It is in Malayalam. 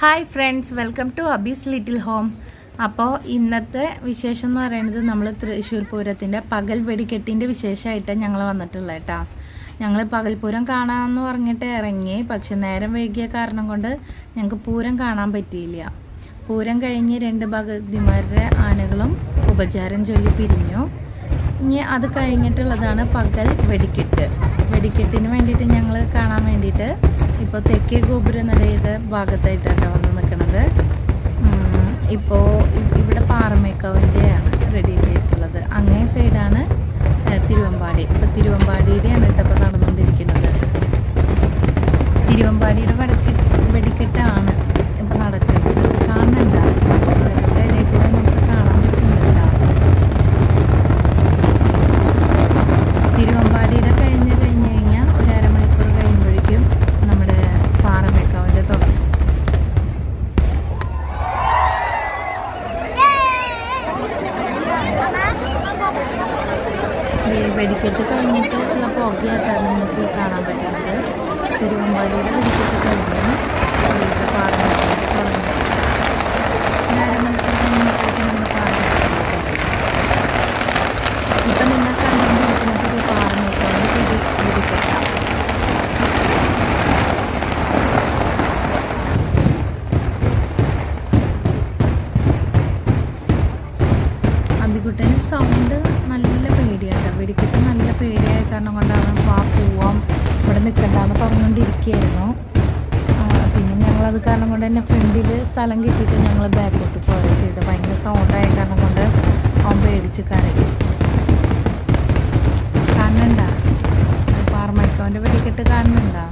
Hi friends, welcome to Abi's little home. അപ്പോൾ ഇന്നത്തെ വിശേഷം എന്ന് പറയുന്നത് നമ്മൾ തൃശ്ശൂർ പൂരത്തിൻ്റെ പകൽ വെടിക്കെട്ടിൻ്റെ വിശേഷമായിട്ട് ഞങ്ങൾ വന്നിട്ടുള്ളത് കേട്ടോ. ഞങ്ങൾ പകൽപൂരം കാണാമെന്ന് പറഞ്ഞിട്ട് ഇറങ്ങി, പക്ഷെ നേരം വൈകിയ കാരണം കൊണ്ട് ഞങ്ങൾക്ക് പൂരം കാണാൻ പറ്റിയില്ല. പൂരം കഴിഞ്ഞ് രണ്ട് ഭഗവതിമാരുടെ ആനകളും ഉപചാരം ചൊല്ലി പിരിഞ്ഞു. ഇനി അത് കഴിഞ്ഞിട്ടുള്ളതാണ് പകൽ വെടിക്കെട്ട്. വെടിക്കെട്ടിന് വേണ്ടിയിട്ട് ഞങ്ങൾ കാണാൻ വേണ്ടിയിട്ട് ഇപ്പോൾ തെക്കേ ഗോപുരനടയുടെ ഭാഗത്തായിട്ടാണ് വന്ന് നിൽക്കുന്നത്. ഇപ്പോൾ ഇവിടെ പാറമേക്കാവിൻ്റെയാണ് റെഡി ചെയ്തിട്ടുള്ളത്. അങ്ങേ സൈഡാണ് തിരുവമ്പാടി. ഇപ്പോൾ തിരുവമ്പാടിയുടെയാണ് ഇപ്പോൾ നടന്നുകൊണ്ടിരിക്കുന്നത്. തിരുവമ്പാടിയുടെ വെടിക്കെട്ടാണ് ഇപ്പോൾ നടക്കുന്നത്. കാണണ്ട ചിലരുടെ ഇടയിൽ കൂടെ നമുക്ക് കാണാൻ പറ്റുന്നില്ല. തിരുവമ്പാടിയുടെ കഴിഞ്ഞ് കഴിഞ്ഞാൽ ഒരു അരമണിക്കൂർ കഴിയുമ്പോഴേക്കും നമ്മുടെ പാറമേക്കാവിൻ്റെ തുടങ്ങും. വെടിക്കെട്ട് കഴിഞ്ഞിട്ടുള്ള പുകയായിട്ടാണ് നിങ്ങൾക്ക് കാണാൻ പറ്റുന്നത്. തിരുവമ്പാടിയുടെ വെടിക്കെട്ട് കഴിഞ്ഞ് പാറമേക്കാവിൻ്റെ തുടങ്ങി. അരമണിക്കൂർ കഴിയുമ്പോഴേക്കും നമ്മൾ പാറമേക്കാവിൻ്റെ ഇപ്പം നിങ്ങൾ കണ്ടുകൊണ്ടിരിക്കുന്നത് ഒരു പാറമേക്കാവിൻ്റെ വെടിക്കെട്ടാണ്. അമ്പിക്കുട്ടന് സൗണ്ട് നല്ല പേടിയാണ്. വെടിക്കെട്ട് നല്ല പേടിയായ കാരണം കൊണ്ടാണ് പോവാം ഇവിടെ നിൽക്കണ്ടെന്ന് പറഞ്ഞുകൊണ്ടിരിക്കുകയായിരുന്നു. പിന്നെ ഞങ്ങളത് കാരണം കൊണ്ട് തന്നെ ഫ്രണ്ടിൽ സ്ഥലം കിട്ടിയിട്ട് ഞങ്ങൾ ബാക്കോട്ട് പോവുക ചെയ്ത്. ഭയങ്കര സൗണ്ടായ കാരണം കൊണ്ട് അവൻ പേടിച്ച് കരയും. കാണുന്നുണ്ടോ പാറമേക്കാവിൻ്റെ വെടിക്കെട്ട്? കാണുന്നുണ്ടോ?